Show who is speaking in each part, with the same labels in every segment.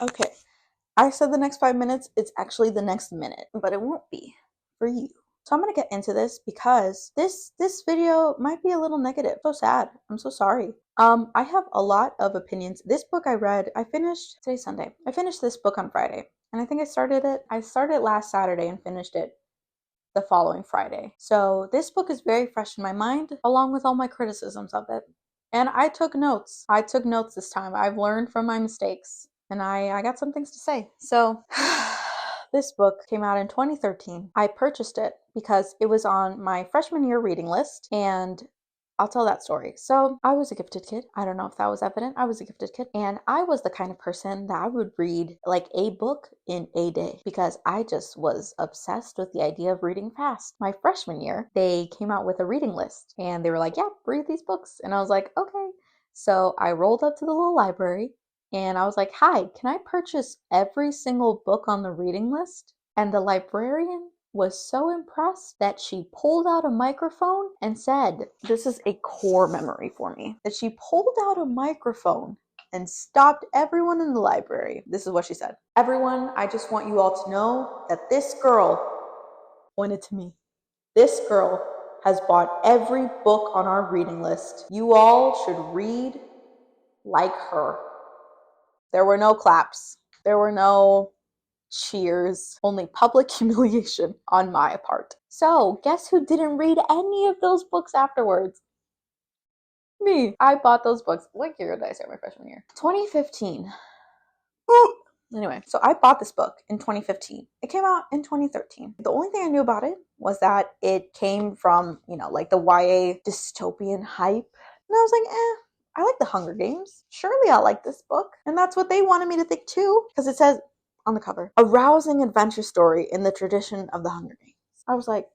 Speaker 1: Okay, I said the next 5 minutes. It's actually the next minute, but it won't be for you. So I'm gonna get into this because this video might be a little negative. So sad. I'm so sorry. I have a lot of opinions. This book I read, I finished today's Sunday. I finished this book on Friday, and I think I started it last Saturday and finished it the following Friday. So this book is very fresh in my mind, along with all my criticisms of it. And I took notes. I took notes this time. I've learned from my mistakes, and I got some things to say. So this book came out in 2013. I purchased it because it was on my freshman year reading list, and I'll tell that story. So I was a gifted kid. I don't know if that was evident. I was a gifted kid. And I was the kind of person that I would read like a book in a day because I just was obsessed with the idea of reading fast. My freshman year, they came out with a reading list and they were like, yeah, read these books. And I was like, okay. So I rolled up to the little library and I was like, hi, can I purchase every single book on the reading list? And the librarian was so impressed that she pulled out a microphone and said, this is a core memory for me, that she pulled out a microphone and stopped everyone in the library. This is what she said. Everyone, I just want you all to know that this girl pointed to me. This girl has bought every book on our reading list. You all should read like her. There were no claps. There were no cheers, only public humiliation on my part. So, guess who didn't read any of those books afterwards? Me. I bought those books. What year did I start my freshman year? 2015. Anyway, so I bought this book in 2015. It came out in 2013. The only thing I knew about it was that it came from, like the YA dystopian hype. And I was like, I like the Hunger Games. Surely I'll like this book. And that's what they wanted me to think too, because it says on the cover, a rousing adventure story in the tradition of the Hunger Games. I was like,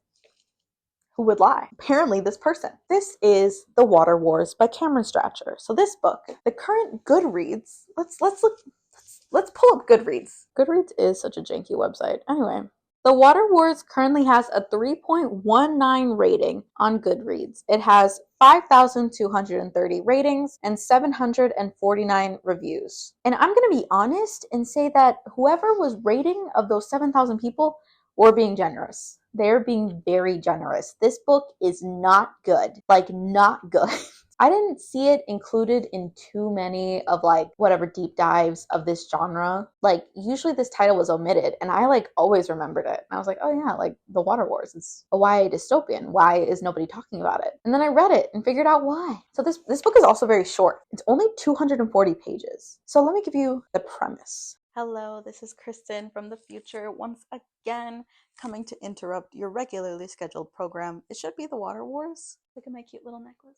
Speaker 1: who would lie? Apparently this person. This is The Water Wars by Cameron Stratcher. So this book, the current Goodreads, let's pull up Goodreads. Goodreads is such a janky website. Anyway, The Water Wars currently has a 3.19 rating on Goodreads. It has 5,230 ratings and 749 reviews. And I'm going to be honest and say that whoever was rating of those 7,000 people were being generous. They're being very generous. This book is not good. Like, not good. I didn't see it included in too many of whatever deep dives of this genre. Usually this title was omitted and I always remembered it. And I was like, oh yeah, The Water Wars. It's a YA dystopian. Why is nobody talking about it? And then I read it and figured out why. So this book is also very short. It's only 240 pages. So let me give you the premise. Hello, this is Kristen from the future once again, coming to interrupt your regularly scheduled program. It should be The Water Wars. Look at my cute little necklace.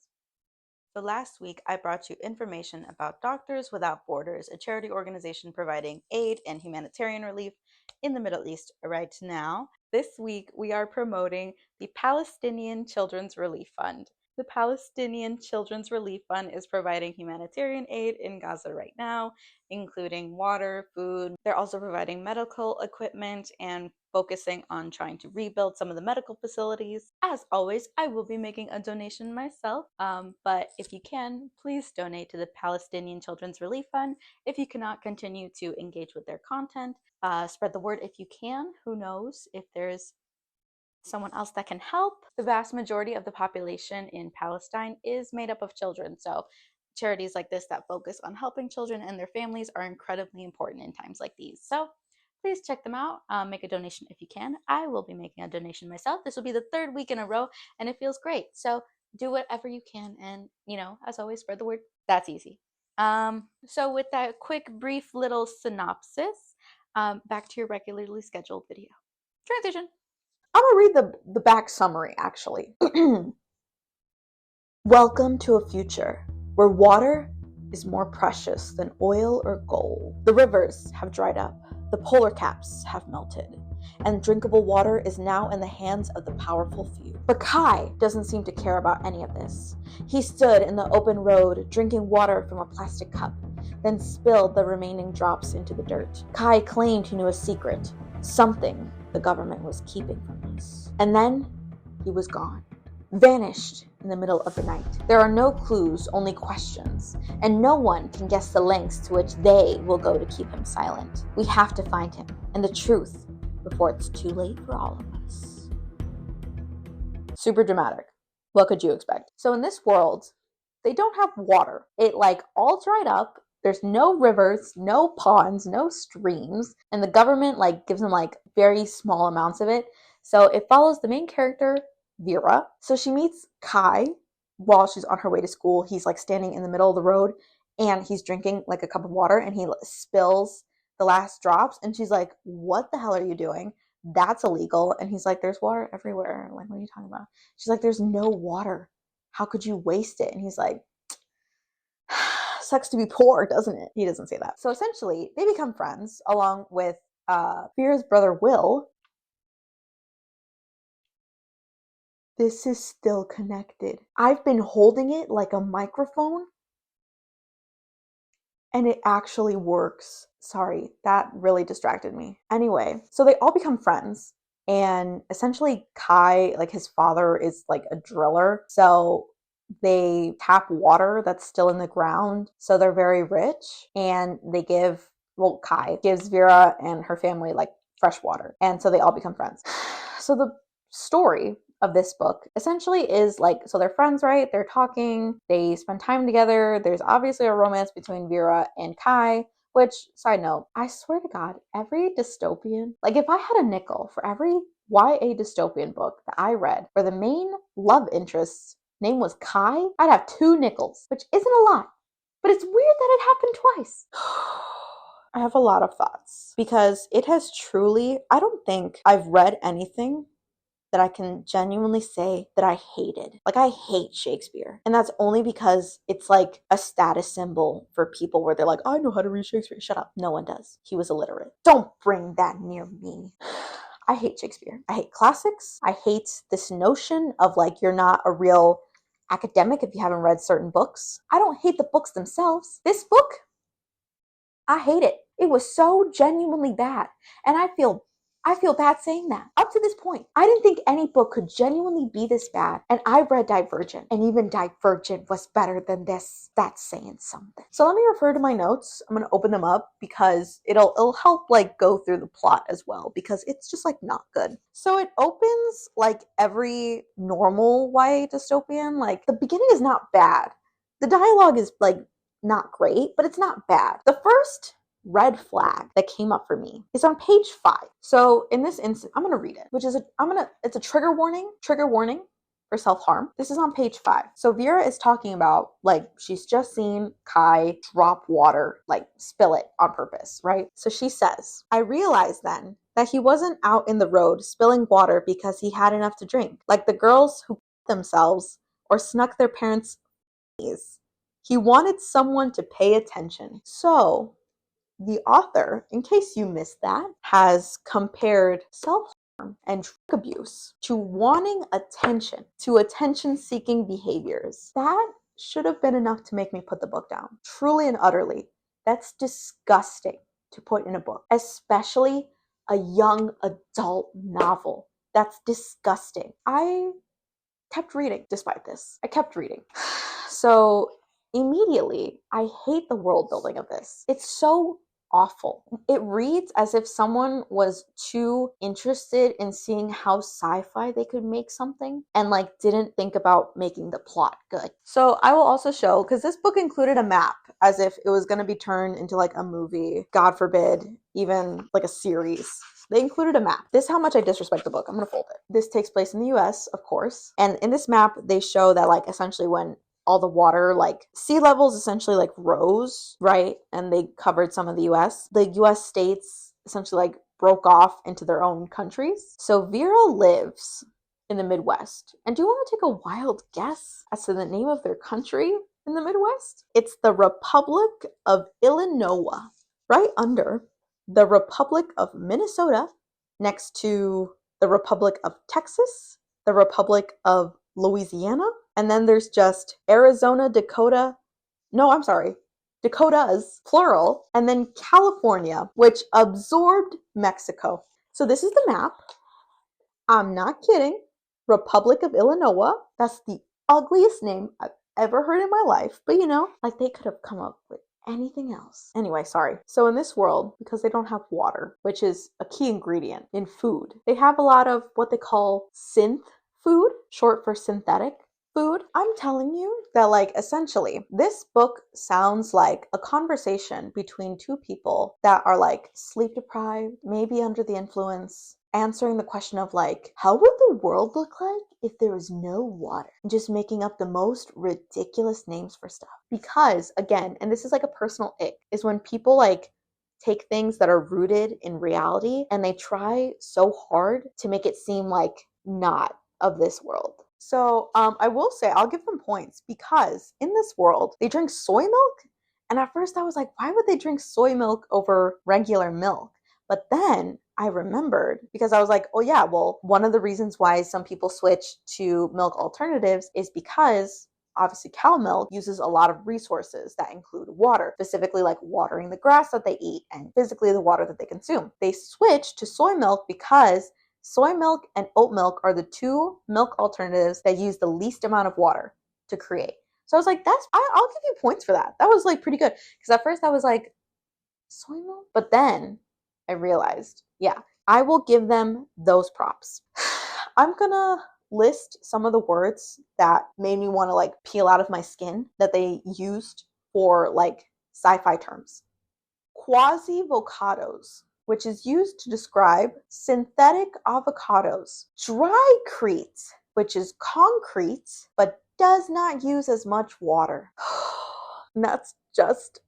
Speaker 1: So last week, I brought you information about Doctors Without Borders, a charity organization providing aid and humanitarian relief in the Middle East right now. This week, we are promoting the Palestinian Children's Relief Fund. The Palestinian Children's Relief Fund is providing humanitarian aid in Gaza right now, including water, food. They're also providing medical equipment and focusing on trying to rebuild some of the medical facilities. As always, I will be making a donation myself, but if you can, please donate to the Palestinian Children's Relief Fund. If you cannot continue to engage with their content, spread the word if you can. Who knows if there's someone else that can help. The vast majority of the population in Palestine is made up of children, so charities like this that focus on helping children and their families are incredibly important in times like these. So please check them out. Make a donation if you can. I will be making a donation myself. This will be the third week in a row, and it feels great. So do whatever you can, and as always, spread the word. That's easy. So with that quick, brief little synopsis, back to your regularly scheduled video. Transition. I'm going to read the back summary, actually. Welcome to a future where water is more precious than oil or gold. The rivers have dried up, the polar caps have melted, and drinkable water is now in the hands of the powerful few. But Kai doesn't seem to care about any of this. He stood in the open road, drinking water from a plastic cup, then spilled the remaining drops into the dirt. Kai claimed he knew a secret, something the government was keeping from us. And then he was gone. vanished in the middle of the night. There are no clues, only questions, and no one can guess the lengths to which they will go to keep him silent. We have to find him and the truth before it's too late for all of us. Super dramatic. What could you expect? So in this world, they don't have water. It like all dried up. There's no rivers, no ponds, no streams, and the government like gives them like very small amounts of it. So it follows the main character, Vera. So she meets Kai while she's on her way to school. He's like standing in the middle of the road and he's drinking like a cup of water and he spills the last drops and she's like, "What the hell are you doing? That's illegal." And he's like, "There's water everywhere." Like, what are you talking about? She's like, "There's no water. How could you waste it?" And he's like, "Sucks to be poor, doesn't it?" He doesn't say that. So essentially, they become friends along with Vera's brother, Will. This is still connected. I've been holding it like a microphone and it actually works. Sorry, that really distracted me. Anyway, so they all become friends. And essentially Kai, like his father is like a driller. So they tap water that's still in the ground. So they're very rich and they give, well, Kai gives Vera and her family like fresh water. And so they all become friends. So the story of this book essentially is like, so they're friends, right? They're talking, they spend time together. There's obviously a romance between Vera and Kai, which, side note, I swear to God, every dystopian, like if I had a nickel for every YA dystopian book that I read where the main love interest's name was Kai, I'd have 2 nickels, which isn't a lot, but it's weird that it happened twice. I have a lot of thoughts because it has truly, I don't think I've read anything that I can genuinely say that I hated. Like, I hate Shakespeare. And that's only because it's like a status symbol for people where they're like, "I know how to read Shakespeare." Shut up. No one does. He was illiterate. Don't bring that near me. I hate Shakespeare. I hate classics. I hate this notion of like, you're not a real academic if you haven't read certain books. I don't hate the books themselves. This book, I hate it. It was so genuinely bad. And I feel bad saying that. Up to this point, I didn't think any book could genuinely be this bad. And I read Divergent, and even Divergent was better than this. That's saying something. So let me refer to my notes. I'm gonna open them up because it'll help like go through the plot as well, because it's just like not good. So it opens like every normal YA dystopian. Like the beginning is not bad. The dialogue is like not great, but it's not bad. The first red flag that came up for me is on page 5. So in this instant, I'm going to read it, which is it's a trigger warning for self-harm. This is on page 5. So Vera is talking about like she's just seen Kai drop water, like spill it on purpose, right? So she says, "I realized then that he wasn't out in the road spilling water because he had enough to drink, like the girls who themselves or snuck their parents' knees. He wanted someone to pay attention." So the author, in case you missed that, has compared self-harm and drug abuse to wanting attention, to attention-seeking behaviors. That should have been enough to make me put the book down. Truly and utterly. That's disgusting to put in a book, especially a young adult novel. That's disgusting. I kept reading despite this. I kept reading. So immediately, I hate the world building of this. It's so awful. It reads as if someone was too interested in seeing how sci-fi they could make something and like didn't think about making the plot good. So I will also show, because this book included a map as if it was going to be turned into like a movie, God forbid, even like a series. They included a map. This is how much I disrespect the book. I'm going to fold it. This takes place in the US, of course. And in this map, they show that like essentially when all the water, like sea levels essentially like rose, right? And they covered some of the US. The US states essentially like broke off into their own countries. So Vera lives in the Midwest. And do you want to take a wild guess as to the name of their country in the Midwest? It's the Republic of Illinois, right under the Republic of Minnesota, next to the Republic of Texas, the Republic of Louisiana, and then there's just Arizona, Dakotas, plural, and then California, which absorbed Mexico. So this is the map. I'm not kidding. Republic of Illinois. That's the ugliest name I've ever heard in my life. But you know, like they could have come up with anything else. Anyway, sorry. So in this world, because they don't have water, which is a key ingredient in food, they have a lot of what they call synth food, short for synthetic food. I'm telling you that, like, essentially, this book sounds like a conversation between two people that are like sleep deprived, maybe under the influence, answering the question of like, how would the world look like if there was no water? And just making up the most ridiculous names for stuff. Because again, and this is like a personal ick, is when people like take things that are rooted in reality and they try so hard to make it seem like not of this world. So I will say I'll give them points because in this world they drink soy milk, and at first I was like, why would they drink soy milk over regular milk? But then I remembered, because I was like, oh yeah, well, one of the reasons why some people switch to milk alternatives is because obviously cow milk uses a lot of resources that include water, specifically like watering the grass that they eat and physically the water that they consume. They switch to soy milk because soy milk and oat milk are the two milk alternatives that use the least amount of water to create. So I was like, I'll give you points for that. That was like pretty good. Because at first I was like, soy milk? But then I realized, yeah, I will give them those props. I'm gonna list some of the words that made me want to like peel out of my skin that they used for like sci-fi terms. Quasi-vocados, which is used to describe synthetic avocados. Drycrete, which is concrete but does not use as much water. And that's just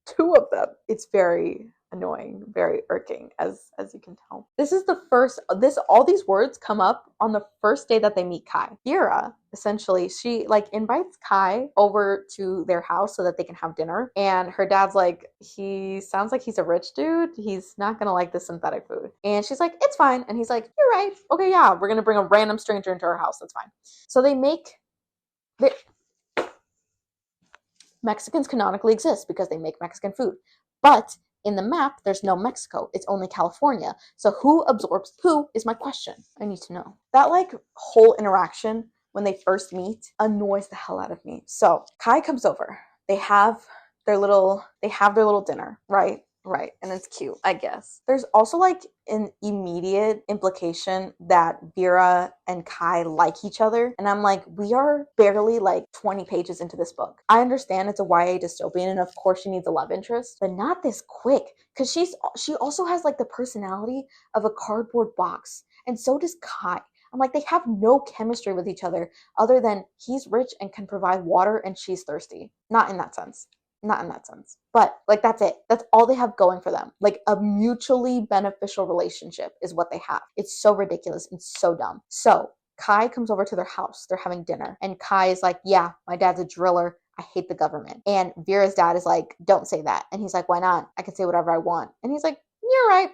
Speaker 1: two of them. It's very annoying, very irking, as you can tell. This is the first, all these words come up on the first day that they meet Kai. Vera, essentially, she like invites Kai over to their house so that they can have dinner. And her dad's like, he sounds like he's a rich dude. He's not gonna like this synthetic food. And she's like, it's fine. And he's like, you're right. Okay, yeah, we're gonna bring a random stranger into our house. That's fine. So Mexicans canonically exist because they make Mexican food. But in the map, there's no Mexico. It's only California. So who absorbs who is my question. I need to know. That like whole interaction when they first meet annoys the hell out of me. So Kai comes over. They have their little dinner, right? Right. And it's cute, I guess. There's also like an immediate implication that Vera and Kai like each other. And I'm like, we are barely like 20 pages into this book. I understand it's a YA dystopian and of course she needs a love interest, but not this quick. Because she also has like the personality of a cardboard box. And so does Kai. I'm like, they have no chemistry with each other other than he's rich and can provide water and she's thirsty. Not in that sense. But like, that's it. That's all they have going for them. Like a mutually beneficial relationship is what they have. It's so ridiculous and so dumb. So Kai comes over to their house. They're having dinner. And Kai is like, yeah, my dad's a driller. I hate the government. And Vera's dad is like, don't say that. And he's like, why not? I can say whatever I want. And he's like, you're right.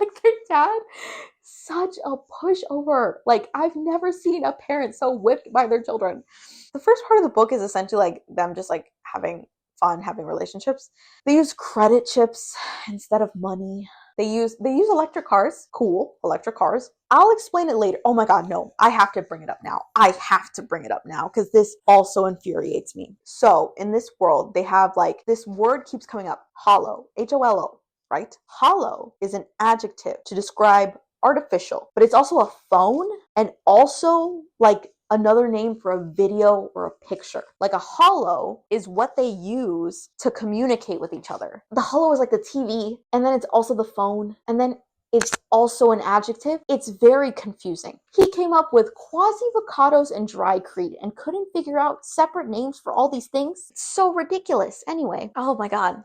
Speaker 1: Like their dad, such a pushover. Like I've never seen a parent so whipped by their children. The first part of the book is essentially like them just like having fun, having relationships. They use credit chips instead of money. They use electric cars. Cool, electric cars. I'll explain it later. Oh my god, no. I have to bring it up now. Because this also infuriates me. So in this world, they have like, this word keeps coming up. Hollow. H-O-L-O, right? Hollow is an adjective to describe artificial, but it's also a phone and also like another name for a video or a picture. Like a holo is what they use to communicate with each other. The holo is like the TV, and then it's also the phone, and then it's also an adjective. It's very confusing. He came up with quasi-vocados and drycrete and couldn't figure out separate names for all these things. It's so ridiculous. Anyway, oh my god.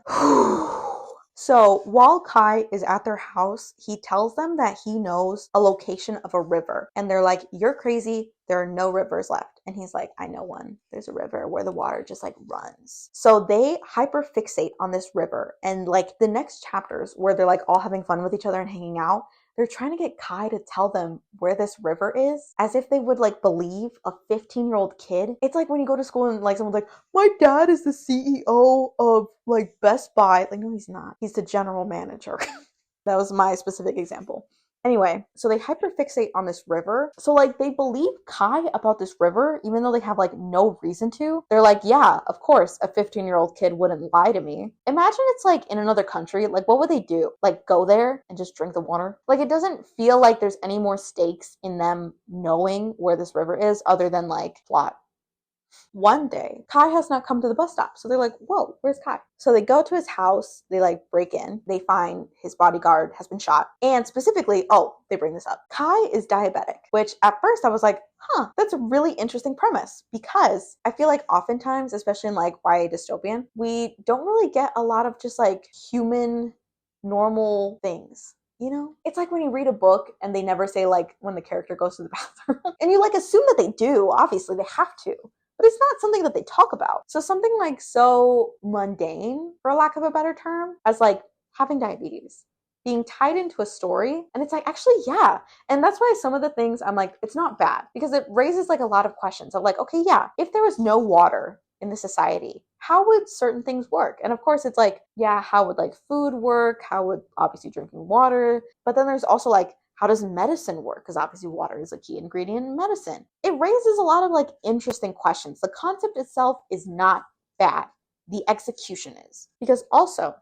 Speaker 1: So while Kai is at their house, he tells them that he knows a location of a river. And they're like, you're crazy. There are no rivers left. And he's like, I know one. There's a river where the water just like runs. So they hyperfixate on this river. And like the next chapters where they're like all having fun with each other and hanging out, they're trying to get Kai to tell them where this river is, as if they would like believe a 15-year-old kid. It's like when you go to school and like someone's like, my dad is the CEO of like Best Buy. Like, no, he's not. He's the general manager. That was my specific example. Anyway, so they hyperfixate on this river. So like they believe Kai about this river, even though they have like no reason to. They're like, yeah, of course, a 15-year-old kid wouldn't lie to me. Imagine it's like in another country. Like, what would they do? Like, go there and just drink the water? Like, it doesn't feel like there's any more stakes in them knowing where this river is other than like plot. One day, Kai has not come to the bus stop. So they're like, whoa, where's Kai? So they go to his house. They like break in. They find his bodyguard has been shot. And specifically, they bring this up. Kai is diabetic, which at first I was like, that's a really interesting premise, because I feel like oftentimes, especially in like YA dystopian, we don't really get a lot of just like human normal things. You know, it's like when you read a book and they never say like when the character goes to the bathroom and you like assume that they do. Obviously they have to, but it's not something that they talk about. So something like so mundane, for lack of a better term, as like having diabetes being tied into a story. And it's like, actually, yeah. And that's why some of the things I'm like, it's not bad, because it raises like a lot of questions of like, okay, yeah, if there was no water in the society, how would certain things work? And of course it's like, yeah, how would like food work? How would obviously drinking water? But then there's also like, how does medicine work? Because obviously water is a key ingredient in medicine. It raises a lot of like interesting questions. The concept itself is not bad. The execution is. Because also,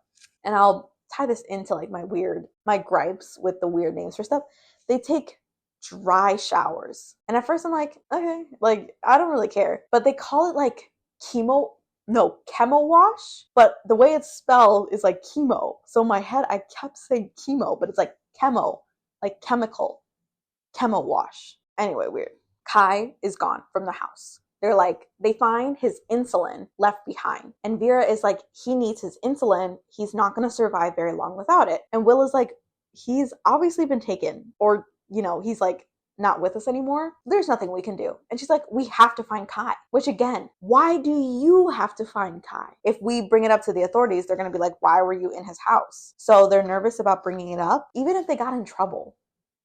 Speaker 1: and I'll tie this into like my gripes with the weird names for stuff, they take dry showers. And at first I'm like, okay, like I don't really care. But they call it like chemo wash, but the way it's spelled is like chemo. So in my head I kept saying chemo, but it's like chemo, like chemical, chemo wash. Anyway, weird. Kai is gone from the house. They find his insulin left behind. And Vera is like, he needs his insulin. He's not going to survive very long without it. And Will is like, he's obviously been taken, or, he's like not with us anymore. There's nothing we can do. And she's like, we have to find Kai. Which again, why do you have to find Kai? If we bring it up to the authorities, they're going to be like, why were you in his house? So they're nervous about bringing it up, even if they got in trouble.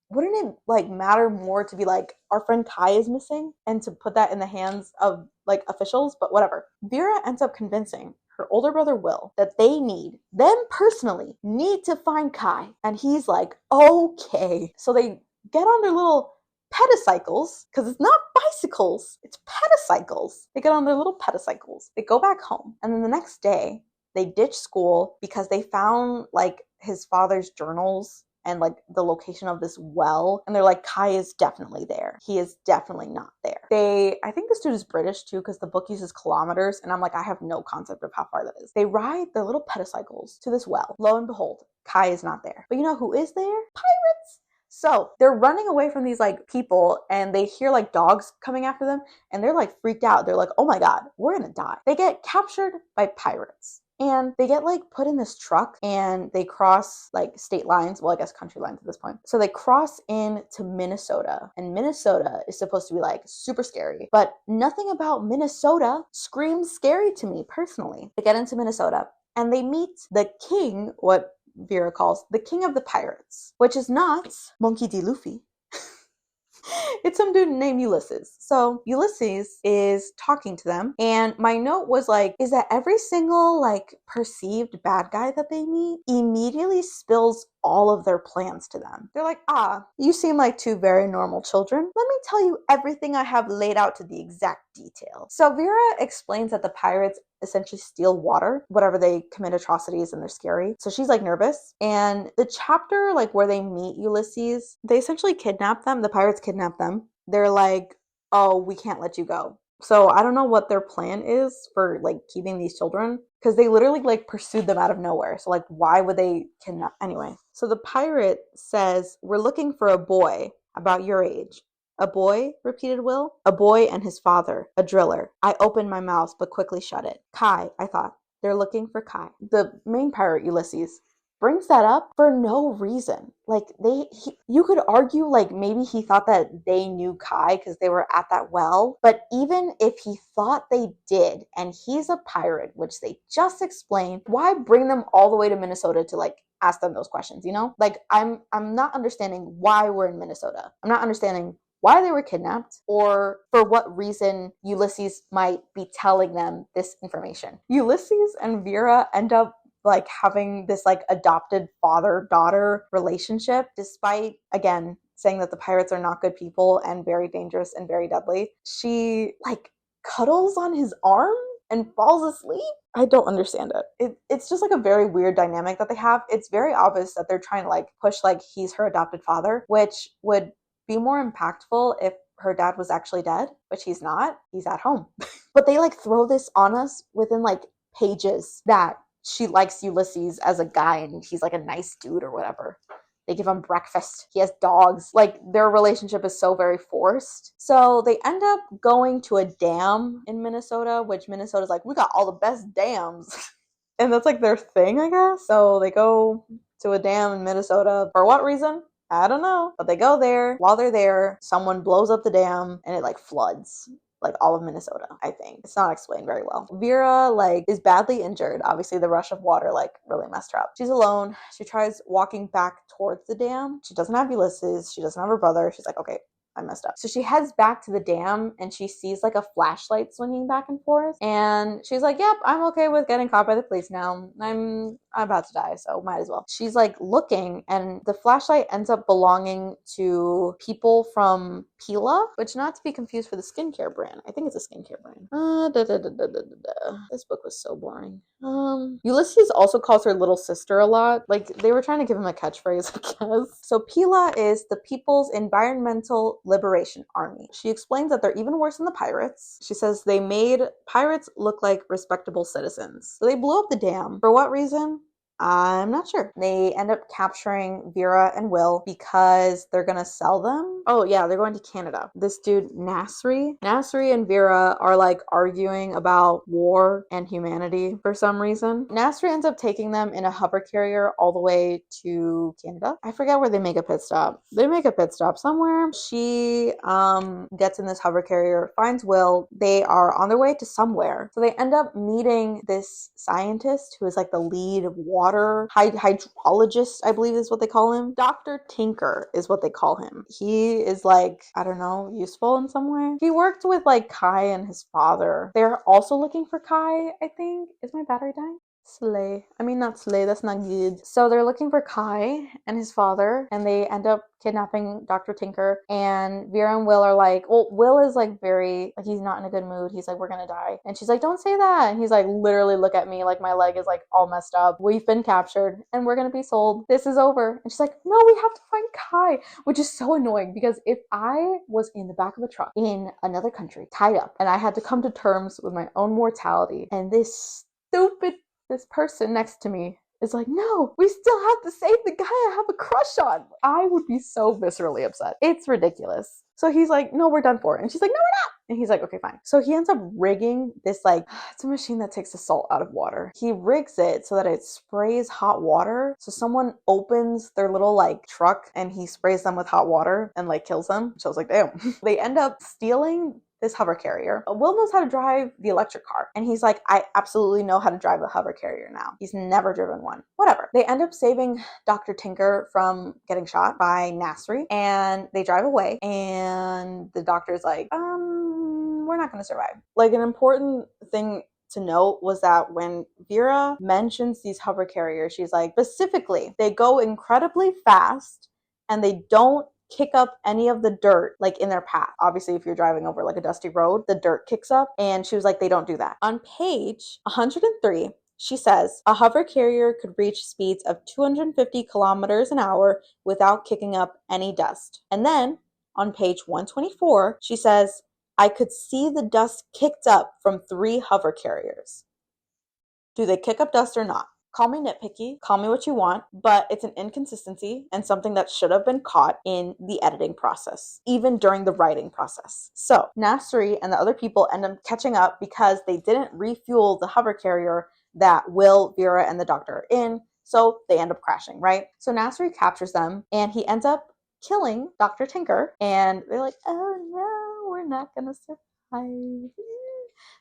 Speaker 1: Wouldn't it like matter more to be like, our friend Kai is missing, and to put that in the hands of like officials? But whatever. Vera ends up convincing her older brother Will that them personally need to find Kai. And he's like, okay. So they get on their little petacycles, because it's not bicycles, it's petacycles. They get on their little petacycles. They go back home. And then the next day they ditch school because they found like his father's journals and like the location of this well. And they're like, Kai is definitely there. He is definitely not there. I think this dude is British too, because the book uses kilometers. And I'm like, I have no concept of how far that is. They ride their little petacycles to this well. Lo and behold, Kai is not there. But you know who is there? Pirates. So they're running away from these like people, and they hear like dogs coming after them, and they're like freaked out. They're like, oh my God, we're gonna die. They get captured by pirates. And they get like put in this truck, and they cross like state lines. Well, I guess country lines at this point. So they cross into Minnesota, and Minnesota is supposed to be like super scary, but nothing about Minnesota screams scary to me personally. They get into Minnesota and they meet the king, what Vera calls the king of the pirates, which is not Monkey D. Luffy. It's some dude named Ulysses. So Ulysses is talking to them, and my note was like, is that every single like perceived bad guy that they meet immediately spills all of their plans to them. They're like, you seem like two very normal children. Let me tell you everything I have laid out to the exact detail. So Vera explains that the pirates essentially steal water, whatever they commit atrocities, and they're scary. So she's like nervous. And the chapter like where they meet Ulysses, they essentially kidnap them. The pirates kidnap them. They're like, oh, we can't let you go. So I don't know what their plan is for like keeping these children, because they literally like pursued them out of nowhere. So like, why would they kidnap? Anyway, so the pirate says, we're looking for a boy about your age. A boy? Repeated Will. A boy and his father, a driller. I opened my mouth but quickly shut it. Kai, I thought. They're looking for Kai. The main pirate, Ulysses, brings that up for no reason. Like you could argue like maybe he thought that they knew Kai because they were at that well. But even if he thought they did, and he's a pirate, which they just explained, why bring them all the way to Minnesota to like ask them those questions? Like I'm not understanding why we're in Minnesota. I'm not understanding why they were kidnapped, or for what reason Ulysses might be telling them this information. Ulysses and Vera end up like having this like adopted father-daughter relationship, despite, again, saying that the pirates are not good people and very dangerous and very deadly. She like cuddles on his arm and falls asleep. I don't understand it. It's just like a very weird dynamic that they have. It's very obvious that they're trying to like push like he's her adopted father, which would be more impactful if her dad was actually dead, which he's not. He's at home. But they like throw this on us within like pages that she likes Ulysses as a guy and he's like a nice dude or whatever. They give him breakfast. He has dogs. Like, their relationship is so very forced. So they end up going to a dam in Minnesota, which Minnesota's like, we got all the best dams. And that's like their thing, I guess. So they go to a dam in Minnesota. For what reason? I don't know. But they go there. While they're there, someone blows up the dam and it like floods like all of Minnesota, I think. It's not explained very well. Vera like is badly injured. Obviously the rush of water like really messed her up. She's alone. She tries walking back towards the dam. She doesn't have Ulysses. She doesn't have her brother. She's like, okay, I messed up. So she heads back to the dam and she sees like a flashlight swinging back and forth. And she's like, yep, I'm okay with getting caught by the police now. I'm about to die, so might as well. She's like looking and the flashlight ends up belonging to people from Pila, which not to be confused for the skincare brand. I think it's a skincare brand. This book was so boring. Ulysses also calls her little sister a lot. Like, they were trying to give him a catchphrase, I guess. So Pila is the People's Environmental Liberation Army. She explains that they're even worse than the pirates. She says they made pirates look like respectable citizens. So they blew up the dam. For what reason? I'm not sure. They end up capturing Vera and Will because they're gonna sell them. Oh yeah, they're going to Canada. This dude, Nasri and Vera are like arguing about war and humanity for some reason. Nasri ends up taking them in a hover carrier all the way to Canada. I forget where they make a pit stop. They make a pit stop somewhere. She gets in this hover carrier, finds Will. They are on their way to somewhere. So they end up meeting this scientist who is like the lead water hydrologist, I believe is what they call him. Dr. Tinker is what they call him. He is like, I don't know, useful in some way. He worked with like Kai and his father. They're also looking for Kai, I think. Is my battery dying? Slay. I mean, not slay, that's not good. So they're looking for Kai and his father, and they end up kidnapping Dr. Tinker, and Vera and Will are like, well, Will is like very, like, he's not in a good mood. He's like, we're gonna die. And she's like, don't say that. And he's like, literally look at me, like my leg is like all messed up. We've been captured and we're gonna be sold. This is over. And she's like, no, we have to find Kai, which is so annoying because if I was in the back of a truck in another country, tied up, and I had to come to terms with my own mortality, and this person next to me is like, no, we still have to save the guy I have a crush on. I would be so viscerally upset. It's ridiculous. So he's like, no, we're done for. And she's like, no, we're not. And he's like, okay, fine. So he ends up rigging this, like, it's a machine that takes the salt out of water. He rigs it so that it sprays hot water. So someone opens their little like truck and he sprays them with hot water and like kills them. So I was like, damn. They end up stealing this hover carrier. Will knows how to drive the electric car. And he's like, I absolutely know how to drive a hover carrier now. He's never driven one. Whatever. They end up saving Dr. Tinker from getting shot by Nasri, and they drive away. And the doctor's like, we're not going to survive. Like, an important thing to note was that when Vera mentions these hover carriers, she's like, specifically, they go incredibly fast and they don't kick up any of the dirt like in their path. Obviously, if you're driving over like a dusty road, the dirt kicks up, and she was like, they don't do that. On page 103, she says a hover carrier could reach speeds of 250 kilometers an hour without kicking up any dust. And then on page 124, she says, I could see the dust kicked up from 3 hover carriers. Do they kick up dust or not? Call me nitpicky, call me what you want, but it's an inconsistency and something that should have been caught in the editing process, even during the writing process. So Nasri and the other people end up catching up because they didn't refuel the hover carrier that Will, Vera, and the doctor are in, so they end up crashing, right? So Nasri captures them, and he ends up killing Dr. Tinker, and they're like, oh no, we're not gonna survive.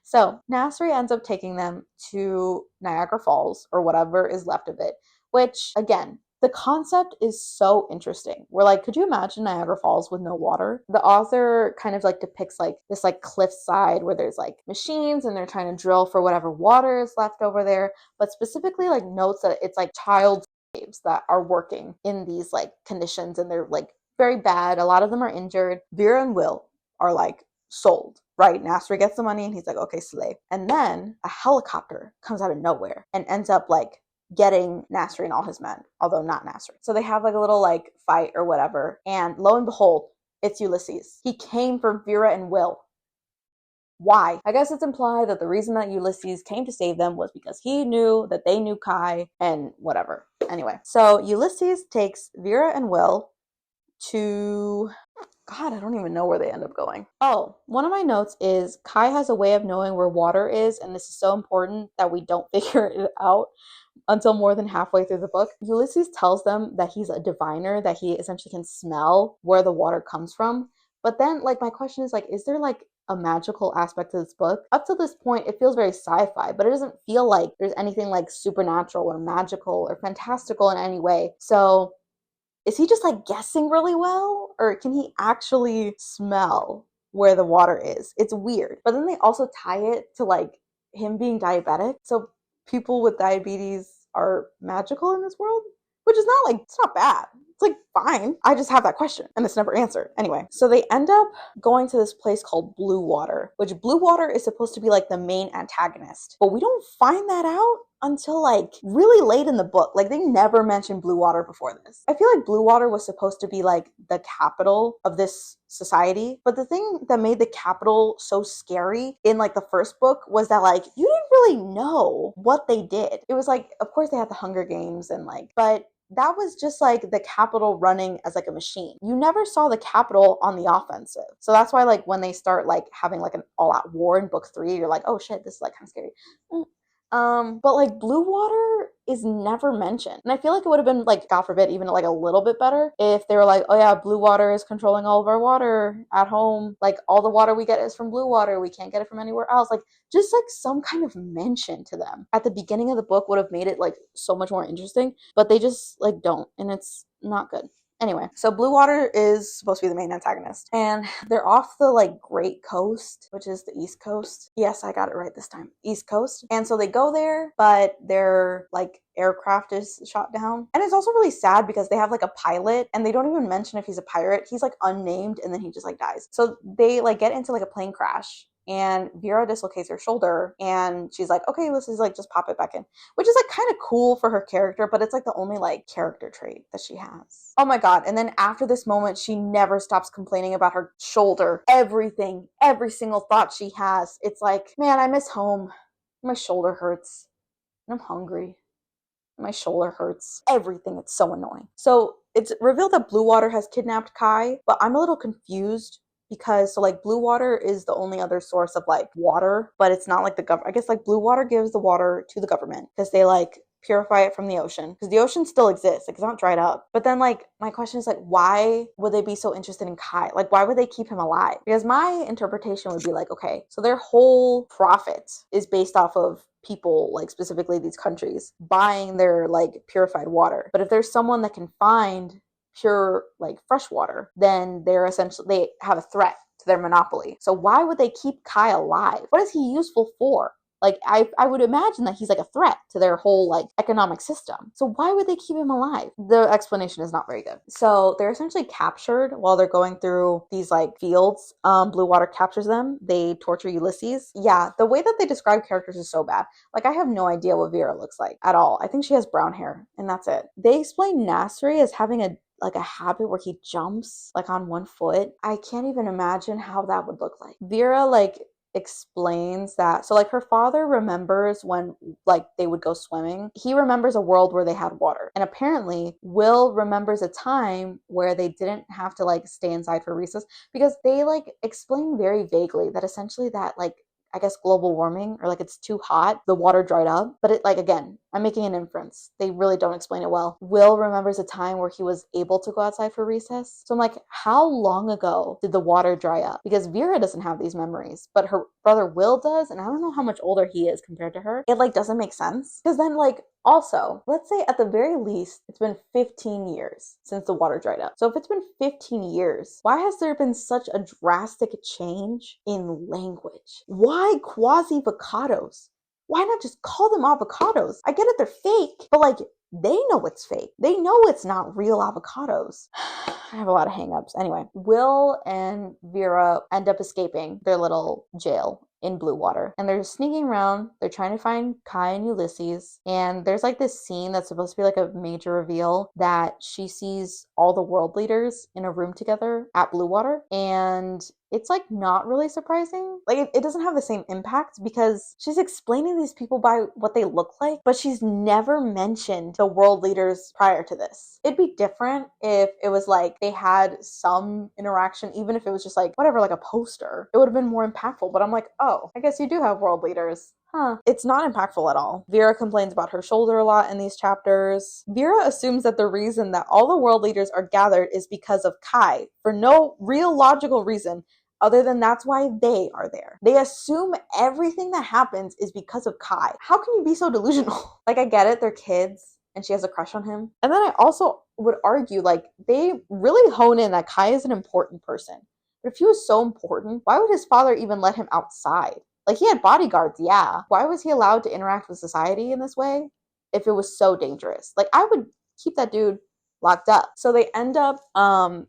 Speaker 1: So Nasri ends up taking them to Niagara Falls, or whatever is left of it, which, again, The concept is so interesting. We're like, could you imagine Niagara Falls with no water? The author kind of like depicts like this like cliffside where there's like machines and they're trying to drill for whatever water is left over there, but specifically like notes that it's like child slaves that are working in these like conditions, and they're like very bad. A lot of them are injured. Vera and Will are like sold, right? Nasri gets the money and he's like, okay, slave. And then a helicopter comes out of nowhere and ends up like getting Nasri and all his men, although not Nasri. So they have like a little like fight or whatever, and lo and behold, it's Ulysses. He came for Vera and Will. Why? I guess it's implied that the reason that Ulysses came to save them was because he knew that they knew Kai and whatever. Anyway, so Ulysses takes Vera and Will to... God, I don't even know where they end up going. Oh, one of my notes is Kai has a way of knowing where water is, and this is so important that we don't figure it out until more than halfway through the book. Ulysses tells them that he's a diviner, that he essentially can smell where the water comes from. But then, like, my question is, like, is there, like, a magical aspect to this book? Up to this point, it feels very sci-fi, but it doesn't feel like there's anything, like, supernatural or magical or fantastical in any way. So is he just, like, guessing really well? Or can he actually smell where the water is? It's weird. But then they also tie it to, like, him being diabetic. So people with diabetes are magical in this world, which is not like, it's not bad. It's like fine. I just have that question and it's never answered. Anyway, so they end up going to this place called Blue Water, which Blue Water is supposed to be like the main antagonist, but we don't find that out until like really late in the book. Like they never mentioned Blue Water before this. I feel like Blue Water was supposed to be like the capital of this society, but the thing that made the capital so scary in like the first book was that like you didn't really know what they did. It was like, of course they had the Hunger Games and like, but that was just like the capital running as like a machine. You never saw the capital on the offensive. So that's why like when they start like having like an all-out war in book 3, you're like, oh shit, this is like kind of scary. But like Blue Water is never mentioned. And I feel like it would have been like, God forbid, even like a little bit better if they were like, oh yeah, Blue Water is controlling all of our water at home. Like all the water we get is from Blue Water. We can't get it from anywhere else. Like just like some kind of mention to them at the beginning of the book would have made it like so much more interesting, but they just like don't, and it's not good. Anyway, so Blue Water is supposed to be the main antagonist, and they're off the like Great Coast, which is the East Coast. Yes, I got it right this time. East Coast. And so they go there, but their like aircraft is shot down. And it's also really sad because they have like a pilot and they don't even mention if he's a pirate. He's like unnamed and then he just like dies. So they like get into like a plane crash. And Vera dislocates her shoulder and she's like, okay, let's just like just pop it back in, which is like kind of cool for her character, but it's like the only like character trait that she has. Oh my God. And then after this moment, she never stops complaining about her shoulder. Everything, every single thought she has, it's like, man, I miss home. My shoulder hurts and I'm hungry. My shoulder hurts. Everything. It's so annoying. So it's revealed that Blue Water has kidnapped Kai, but I'm a little confused because so like Blue Water is the only other source of like water, but it's not like the government. I guess like Blue Water gives the water to the government because they like purify it from the ocean, because the ocean still exists, like it's not dried up. But then like my question is like, why would they be so interested in Kai? Like why would they keep him alive? Because my interpretation would be like, okay, so their whole profit is based off of people, like specifically these countries, buying their like purified water. But if there's someone that can find pure like fresh water, then they're essentially, they have a threat to their monopoly. So why would they keep Kai alive? What is he useful for? Like I would imagine that he's like a threat to their whole like economic system. So why would they keep him alive? The explanation is not very good. So they're essentially captured while they're going through these like fields. Blue Water captures them. They torture Ulysses. Yeah, the way that they describe characters is so bad. Like I have no idea what Vera looks like at all. I think she has brown hair and that's it. They explain Nasri as having a habit where he jumps like on one foot. I can't even imagine how that would look like. Vera like explains that, so like her father remembers when like they would go swimming. He remembers a world where they had water, and apparently Will remembers a time where they didn't have to like stay inside for recess, because they like explain very vaguely that essentially that like I guess global warming, or like it's too hot, the water dried up. But it like, again, I'm making an inference. They really don't explain it well. Will remembers a time where he was able to go outside for recess. So I'm like, how long ago did the water dry up? Because Vera doesn't have these memories, but her brother Will does. And I don't know how much older he is compared to her. It like doesn't make sense. Because then like Also, let's say at the very least, it's been 15 years since the water dried up. So if it's been 15 years, why has there been such a drastic change in language? Why quasi-avocados? Why not just call them avocados? I get it, they're fake, but like, they know it's fake. They know it's not real avocados. I have a lot of hangups. Anyway, Will and Vera end up escaping their little jail in Blue Water, and they're sneaking around. They're trying to find Kai and Ulysses, and there's like this scene that's supposed to be like a major reveal that she sees all the world leaders in a room together at Blue Water, and it's like not really surprising. Like it doesn't have the same impact because she's explaining these people by what they look like, but she's never mentioned the world leaders prior to this. It'd be different if it was like they had some interaction, even if it was just like whatever, like a poster. It would have been more impactful, but I'm like, oh, I guess you do have world leaders. Huh. It's not impactful at all. Vera complains about her shoulder a lot in these chapters. Vera assumes that the reason that all the world leaders are gathered is because of Kai, for no real logical reason other than that's why they are there. They assume everything that happens is because of Kai. How can you be so delusional? Like, I get it, they're kids and she has a crush on him. And then I also would argue, like, they really hone in that Kai is an important person. But if he was so important, why would his father even let him outside? Like, he had bodyguards, yeah. Why was he allowed to interact with society in this way if it was so dangerous? Like, I would keep that dude locked up. So they end up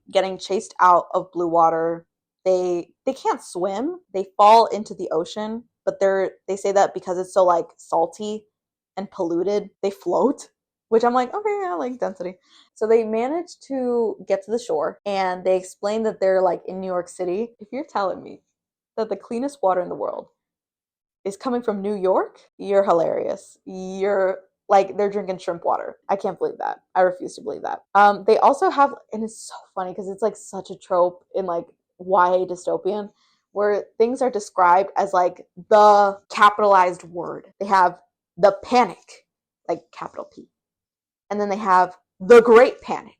Speaker 1: getting chased out of Blue Water. They can't swim. They fall into the ocean, but they say that because it's so like salty and polluted, they float, which I'm like, okay, yeah, like density. So they manage to get to the shore, and they explain that they're like in New York City. If you're telling me that the cleanest water in the world is coming from New York, you're hilarious. You're like, they're drinking shrimp water. I can't believe that. I refuse to believe that. They also have, and it's so funny because it's like such a trope in like YA dystopian, where things are described as like the capitalized word. They have the panic, like capital P. And then they have the Great Panic,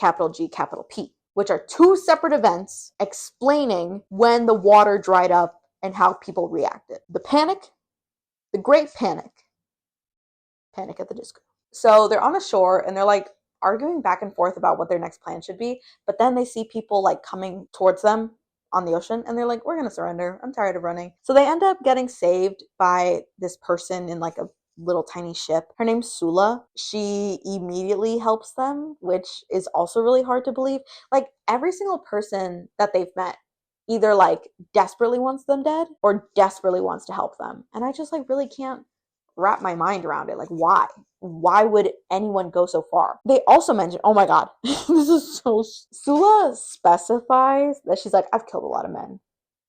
Speaker 1: capital G, capital P, which are two separate events explaining when the water dried up and how people reacted. The panic, the Great Panic, Panic at the Disco. So they're on the shore and they're like arguing back and forth about what their next plan should be, but then they see people like coming towards them on the ocean and they're like, we're gonna surrender, I'm tired of running. So they end up getting saved by this person in like a little tiny ship. Her name's Sula. She immediately helps them, which is also really hard to believe. Like, every single person that they've met either like desperately wants them dead or desperately wants to help them, and I just like really can't wrap my mind around it. Like, why would anyone go so far? They also mention, oh my god, this is so, Sula specifies that she's like, I've killed a lot of men,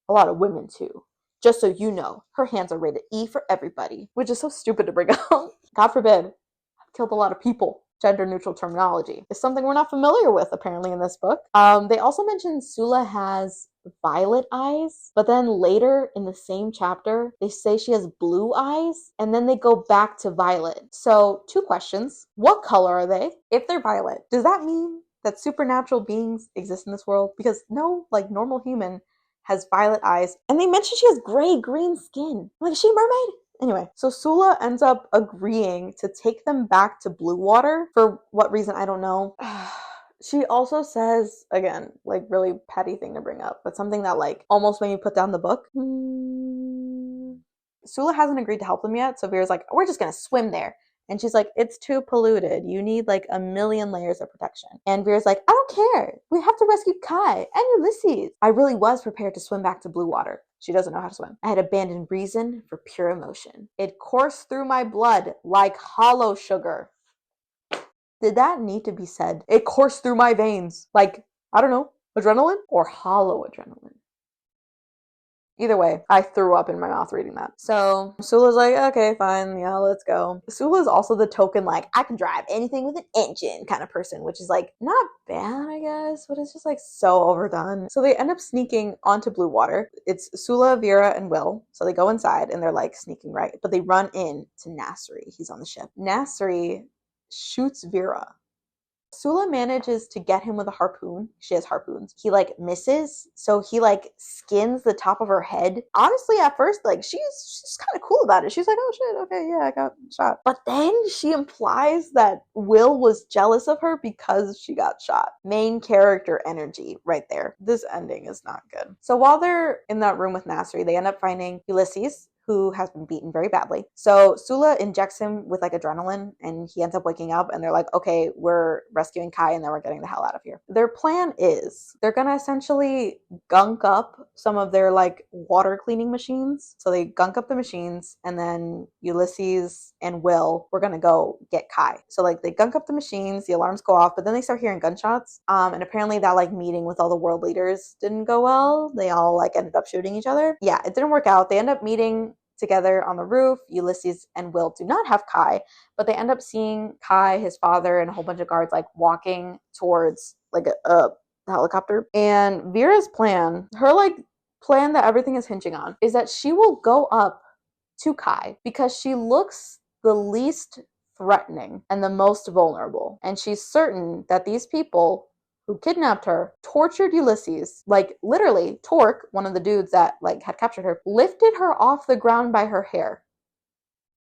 Speaker 1: a lot of women too. Just so you know, her hands are rated E for everybody, which is so stupid to bring up. God forbid, I've killed a lot of people. Gender neutral terminology is something we're not familiar with apparently in this book. They also mention Sula has violet eyes, but then later in the same chapter, they say she has blue eyes, and then they go back to violet. So, two questions. What color are they? If they're violet, does that mean that supernatural beings exist in this world? Because no, like, normal human has violet eyes, and they mention she has gray-green skin. Like, is she a mermaid? Anyway, so Sula ends up agreeing to take them back to Blue Water. For what reason, I don't know. She also says, again, like really petty thing to bring up, but something that like almost made me put down the book. Sula hasn't agreed to help them yet, so Vera's like, we're just gonna swim there. And she's like, it's too polluted. You need like a million layers of protection. And Vera's like, I don't care. We have to rescue Kai and Ulysses. I really was prepared to swim back to Blue Water. She doesn't know how to swim. I had abandoned reason for pure emotion. It coursed through my blood like hollow sugar. Did that need to be said? It coursed through my veins like, I don't know, adrenaline or hollow adrenaline. Either way, I threw up in my mouth reading that. So Sula's like, okay, fine, yeah, let's go. Sula's also the token, like, I can drive anything with an engine kind of person, which is like, not bad, I guess, but it's just like so overdone. So they end up sneaking onto Blue Water. It's Sula, Vera, and Will. So they go inside and they're like sneaking right, but they run in to Nasri. He's on the ship. Nasri shoots Vera Sula manages to get him with a harpoon. She has harpoons. He like misses, so he like skins the top of her head. Honestly, at first, like she's kind of cool about it. She's like, "Oh shit, okay, yeah, I got shot." But then she implies that Will was jealous of her because she got shot. Main character energy right there. This ending is not good. So while they're in that room with Nasri, they end up finding Ulysses, who has been beaten very badly. So Sula injects him with like adrenaline and he ends up waking up and they're like, okay, we're rescuing Kai and then we're getting the hell out of here. Their plan is they're gonna essentially gunk up some of their like water cleaning machines. So they gunk up the machines and then Ulysses and Will, we're gonna go get Kai. So like they gunk up the machines, the alarms go off, but then they start hearing gunshots. And apparently that like meeting with all the world leaders didn't go well. They all like ended up shooting each other. Yeah, it didn't work out. They end up meeting together on the roof. Ulysses and Will do not have Kai, but they end up seeing Kai, his father, and a whole bunch of guards like walking towards like a helicopter. And Vera's plan, her like plan that everything is hinging on, is that she will go up to Kai because she looks the least threatening and the most vulnerable. And she's certain that these people who kidnapped her, tortured Ulysses, like literally Torque, one of the dudes that like had captured her, lifted her off the ground by her hair.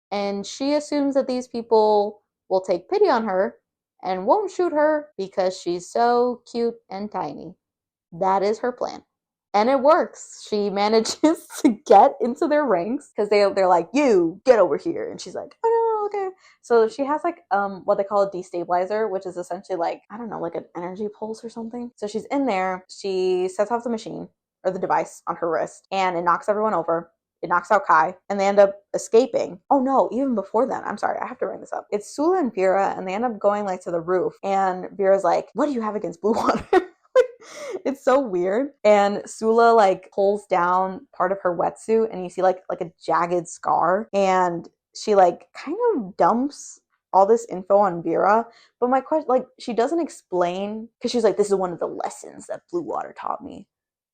Speaker 1: And she assumes that these people will take pity on her and won't shoot her because she's so cute and tiny. That is her plan. And it works. She manages to get into their ranks because they're like, you get over here. And she's like, oh no, okay. So she has like what they call a destabilizer, which is essentially like, I don't know, like an energy pulse or something. So she's in there. She sets off the machine or the device on her wrist and it knocks everyone over. It knocks out Kai and they end up escaping. Oh no, even before then, I'm sorry, I have to bring this up. It's Sula and Vera and they end up going like to the roof and Vera's like, what do you have against blue water? It's so weird. And Sula like pulls down part of her wetsuit and you see like a jagged scar and she like kind of dumps all this info on Vera. But my question, like, she doesn't explain because she's like, this is one of the lessons that blue water taught me.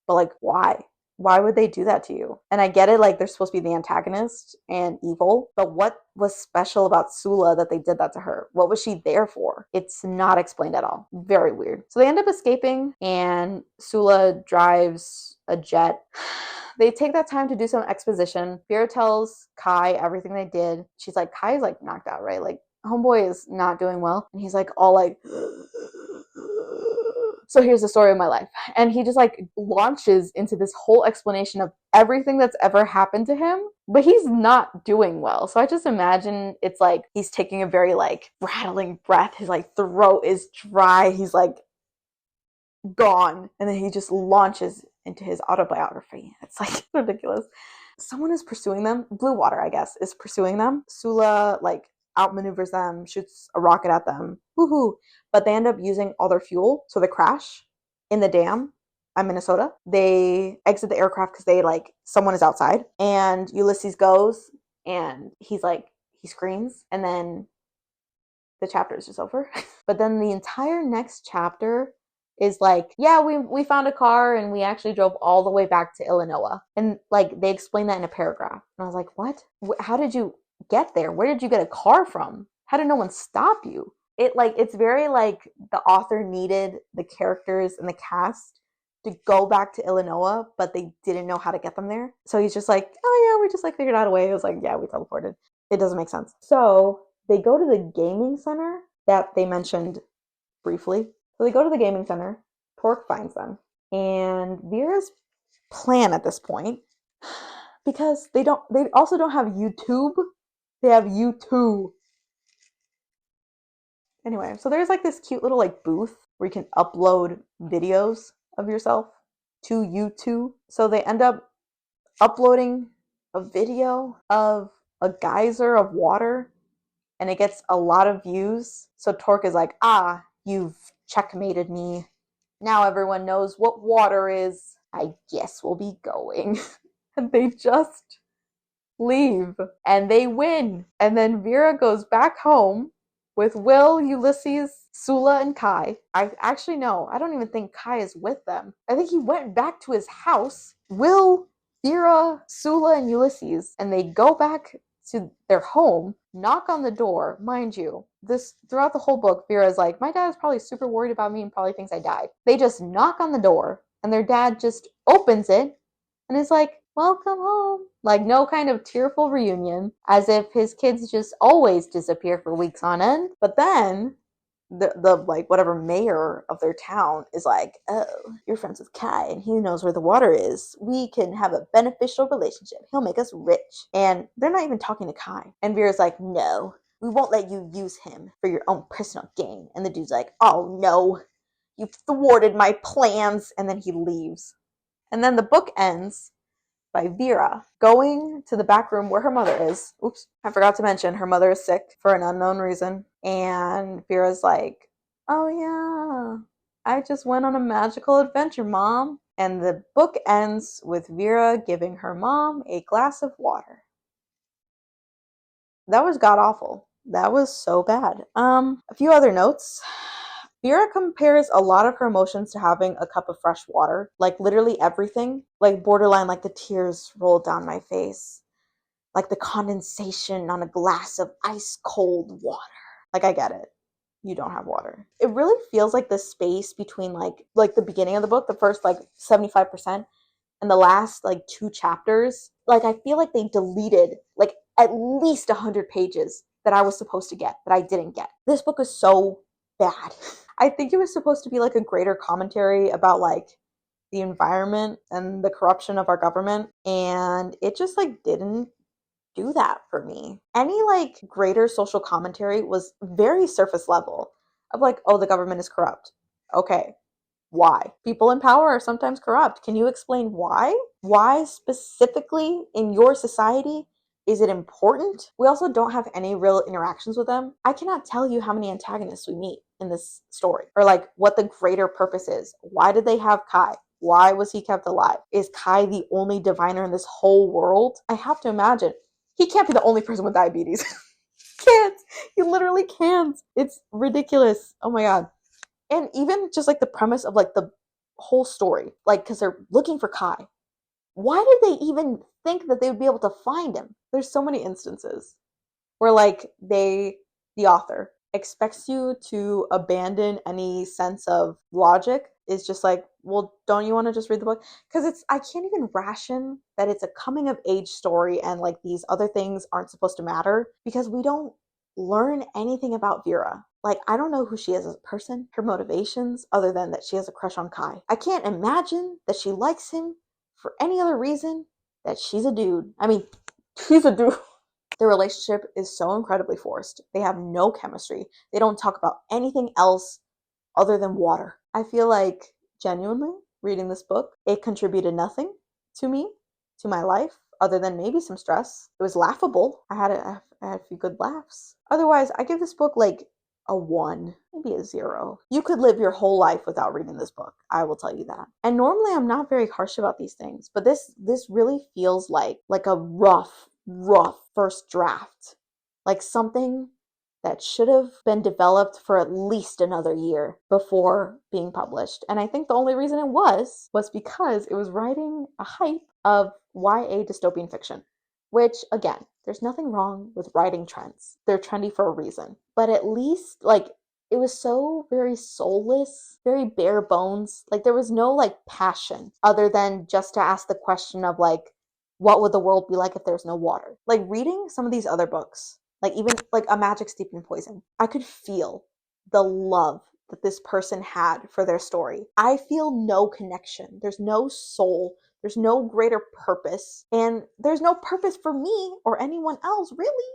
Speaker 1: But like, why? Why would they do that to you? And I get it, like they're supposed to be the antagonist and evil, but what was special about Sula that they did that to her? What was she there for? It's not explained at all. Very weird. So they end up escaping and Sula drives a jet. They take that time to do some exposition. Vera tells Kai everything they did. She's like, Kai's like knocked out, right? Like, homeboy is not doing well. And he's like all like so here's the story of my life. And he just like launches into this whole explanation of everything that's ever happened to him, but he's not doing well. So I just imagine it's like he's taking a very like rattling breath. His like throat is dry. He's like gone. And then he just launches into his autobiography. It's like ridiculous. Someone is pursuing them. Blue water, I guess, is pursuing them. Sula like outmaneuvers them, shoots a rocket at them. Woohoo. But they end up using all their fuel. So they crash in the dam in Minnesota. They exit the aircraft because they like someone is outside. And Ulysses goes and he's like, he screams. And then the chapter is just over. But then the entire next chapter is like, yeah, we found a car and we actually drove all the way back to Illinois. And like they explain that in a paragraph. And I was like, what? How did you get there? Where did you get a car from? How did no one stop you? It's very like the author needed the characters and the cast to go back to Illinois, but they didn't know how to get them there. So he's just like, oh yeah, we just like figured out a way. It was like, yeah, we teleported. It doesn't make sense. So they go to the gaming center that they mentioned briefly. So they go to the gaming center. Torque finds them. And Vera's plan at this point, because they also don't have YouTube. They have YouTube. Anyway, so there's like this cute little like booth where you can upload videos of yourself to YouTube. So they end up uploading a video of a geyser of water and it gets a lot of views. So Torque is like, ah, you've checkmated me. Now everyone knows what water is. I guess we'll be going. And they just leave and they win. And then Vera goes back home with Will, Ulysses, Sula, and Kai. I don't even think Kai is with them. I think he went back to his house. Will, Vera, Sula, and Ulysses, and they go back to their home, knock on the door. Mind you, this throughout the whole book, Vera's like, my dad is probably super worried about me and probably thinks I died. They just knock on the door and their dad just opens it and is like, welcome home. Like no kind of tearful reunion, as if his kids just always disappear for weeks on end. But then the like whatever mayor of their town is like, oh, you're friends with Kai and he knows where the water is. We can have a beneficial relationship. He'll make us rich. And they're not even talking to Kai. And Vera's like, no, we won't let you use him for your own personal gain. And the dude's like, oh no, you've thwarted my plans. And then he leaves. And then the book ends by Vera going to the back room where her mother is. Oops, I forgot to mention her mother is sick for an unknown reason. And Vera's like, oh yeah, I just went on a magical adventure, Mom. And the book ends with Vera giving her mom a glass of water. That was god awful. That was so bad. A few other notes. Vera compares a lot of her emotions to having a cup of fresh water. Like literally everything. Like borderline like the tears rolled down my face. Like the condensation on a glass of ice cold water. Like I get it. You don't have water. It really feels like the space between like the beginning of the book, the first like 75%, and the last like 2 chapters. Like I feel like they deleted like at least 100 pages that I was supposed to get that I didn't get. This book is so bad. I think it was supposed to be like a greater commentary about like the environment and the corruption of our government, and it just like didn't do that for me. Any like greater social commentary was very surface level of like, oh, the government is corrupt. Okay, why? People in power are sometimes corrupt. Can you explain why? Why specifically in your society is it important? We also don't have any real interactions with them. I cannot tell you how many antagonists we meet in this story, or like what the greater purpose is. Why did they have Kai? Why was he kept alive? Is Kai the only diviner in this whole world? I have to imagine. He can't be the only person with diabetes. Can't. He literally can't. It's ridiculous. Oh my god. And even just like the premise of like the whole story, like because they're looking for Kai. Why did they even think that they would be able to find him? There's so many instances where like the author expects you to abandon any sense of logic. Is just like, well, don't you want to just read the book? Because I can't even ration that it's a coming of age story and like these other things aren't supposed to matter because we don't learn anything about Vera. Like, I don't know who she is as a person, her motivations, other than that she has a crush on Kai. I can't imagine that she likes him for any other reason that she's a dude. I mean, she's a dude. Their relationship is so incredibly forced. They have no chemistry. They don't talk about anything else other than water. I feel like, genuinely, reading this book, it contributed nothing to me, to my life, other than maybe some stress. It was laughable. I had a few good laughs. Otherwise, I give this book like a 1, maybe a 0. You could live your whole life without reading this book. I will tell you that. And normally I'm not very harsh about these things, but this really feels like a rough first draft. Like something that should have been developed for at least another year before being published. And I think the only reason it was because it was riding a hype of YA dystopian fiction, which, again, there's nothing wrong with writing trends. They're trendy for a reason. But at least, like, it was so very soulless, very bare bones. Like, there was no, like, passion other than just to ask the question of, like, what would the world be like if there's no water? Like, reading some of these other books, like even like A Magic Steeped in Poison, I could feel the love that this person had for their story. I feel no connection. There's no soul. There's no greater purpose. And there's no purpose for me or anyone else, really,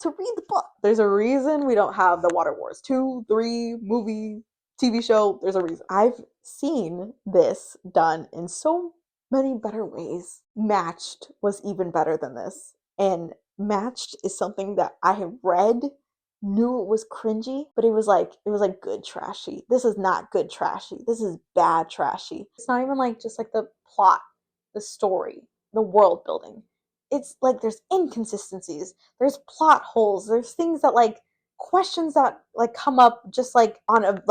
Speaker 1: to read the book. There's a reason we don't have the Water Wars 2, 3, movie, TV show. There's a reason. I've seen this done in so many better ways. Matched was even better than this. And Matched is something that I have read, knew it was cringy, but it was like good trashy. This is not good trashy. This is bad trashy. It's not even like just like the plot, the story, the world building. It's like there's inconsistencies, there's plot holes, there's things that like questions that like come up just like on a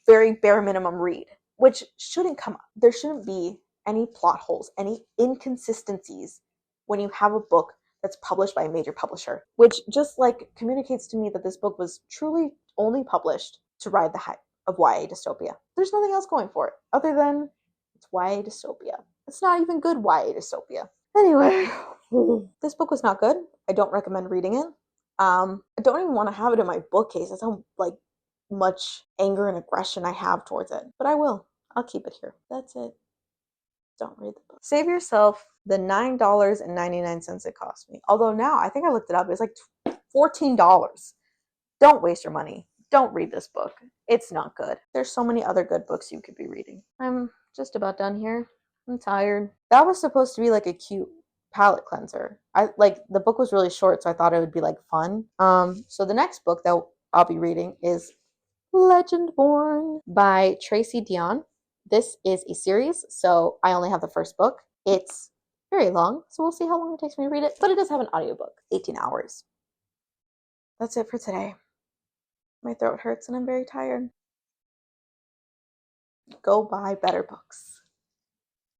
Speaker 1: very bare minimum read, which shouldn't come up. There shouldn't be any plot holes, any inconsistencies when you have a book that's published by a major publisher, which just like communicates to me that this book was truly only published to ride the hype of YA dystopia. There's nothing else going for it other than it's YA dystopia. It's not even good YA dystopia. Anyway, this book was not good. I don't recommend reading it. I don't even want to have it in my bookcase. That's how like much anger and aggression I have towards it. But I will. I'll keep it here. That's it. Don't read the book. Save yourself the $9.99 it cost me. Although now, I think I looked it up. It's like $14. Don't waste your money. Don't read this book. It's not good. There's so many other good books you could be reading. I'm just about done here. I'm tired. That was supposed to be like a cute palette cleanser. The book was really short, so I thought it would be like fun. So the next book that I'll be reading is Legendborn by Tracy Deonn. This is a series, so I only have the first book. It's very long, so we'll see how long it takes me to read it, but it does have an audiobook, 18 hours. That's it for today. My throat hurts and I'm very tired. Go buy better books.